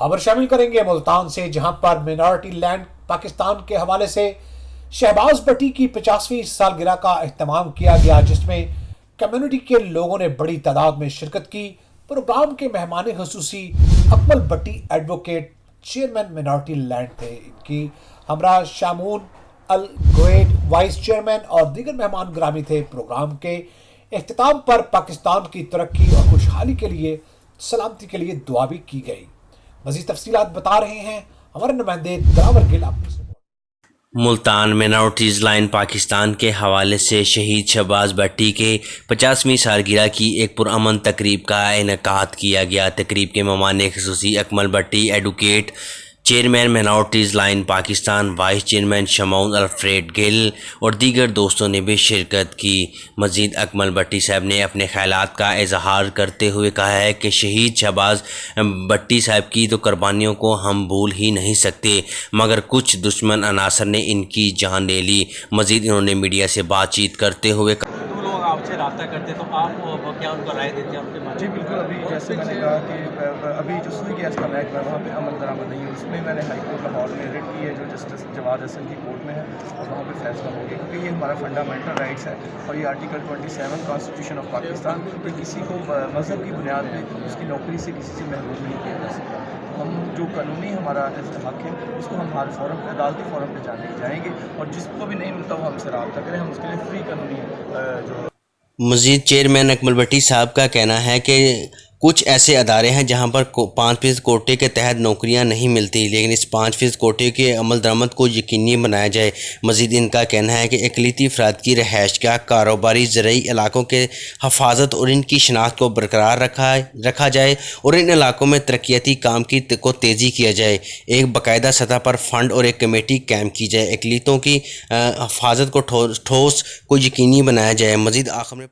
खबर शामिल करेंगे मुल्तान से, जहां पर मिनॉरिटी लैंड पाकिस्तान के हवाले से शहबाज भट्टी की 50वीं सालगिरह का अहतमाम किया गया, जिसमें कम्युनिटी के लोगों ने बड़ी तादाद में शिरकत की। प्रोग्राम के मेहमान खसूसी Akmal Bhatti advocate chairman minority land थे। इनकी हमरा शामून अल गोएड वाइस चेयरमैन और दीगर मेहमान ग्रामी थे। प्रोग्राम के इख्तिताम पर पाकिस्तान की तरक्की और खुशहाली के लिए, सलामती के लिए दुआ भी की गई। मज़ीद तफसीलात बता रहे हैं हमारे नुमाइंदे दिलावर गिल अपनी report. Multan minorities alliance Pakistan के हवाले से शहीद शहबाज भट्टी के 50वीं सालगिरह की एक पुरअमन तकरीब का इनेकाद किया गया। तकरीब के मेहमान खसूसी Akmal Bhatti advocate chairman minorities alliance Pakistan, vice chairman Shamoon Alfred Gill और दीगर दोस्तों ने भी शिरकत की। मज़ीद अकमल भट्टी साहब ने अपने ख्यालात का इजहार करते हुए कहा है कि शहीद शहबाज भट्टी साहब की तो कुर्बानियों को हम भूल ही नहीं सकते, मगर कुछ दुश्मन अनासर ने इनकी जान ले ली। मज़ीद इन्होंने मीडिया से बातचीत करते हुए आपसे रब्ता करते तो आप क्या उनको राय देते हैं आपके बारे में? जी बिल्कुल, अभी जैसे मैंने कहा कि अभी जो सुई गैस का महकमा है वहाँ पे अमल दरामद नहीं है, उसमें मैंने हाई कोर्ट लाहौर में रिट की है जो जस्टिस जवाद हसन की कोर्ट में है, और वहाँ पे फैसला हो गया, क्योंकि ये हमारा फंडामेंटल राइट्स है और ये आर्टिकल 27 कॉन्स्टिट्यूशन ऑफ पाकिस्तान कि किसी को मज़हब की बुनियाद पर उसकी नौकरी से किसी से महरूम नहीं किया जा सकता। हम जो कानूनी हमारा हक है उसको हम हर फोरम पर, अदालती फोरम पर जाएंगे और जिसको भी नहीं मिलता वो हमसे रब्ता करें, हम उसके लिए फ्री कानूनी जो। मज़ीद चेयरमैन अकमल भट्टी साहब का कहना है कि कुछ ऐसे अदारे हैं जहां पर 5% कोटे के तहत नौकरियां नहीं मिलती, लेकिन इस 5% कोटे के अमल दरामद को यकीनी बनाया जाए। मज़ीद इनका कहना है कि अक़लियती अफराद की रहायशगाह, कारोबारी, ज़रूरी इलाकों के हफाजत और इनकी शनाख्त को बरकरार रखा जाए और इन इलाकों में तरक्याती काम को तेज़ी किया जाए। एक बाकायदा सतह पर फ़ंड और एक कमेटी कायम की जाए। अक़लियतों की हफाजत को ठोस को यकीनी बनाया जाए। मज़ीद आखिर में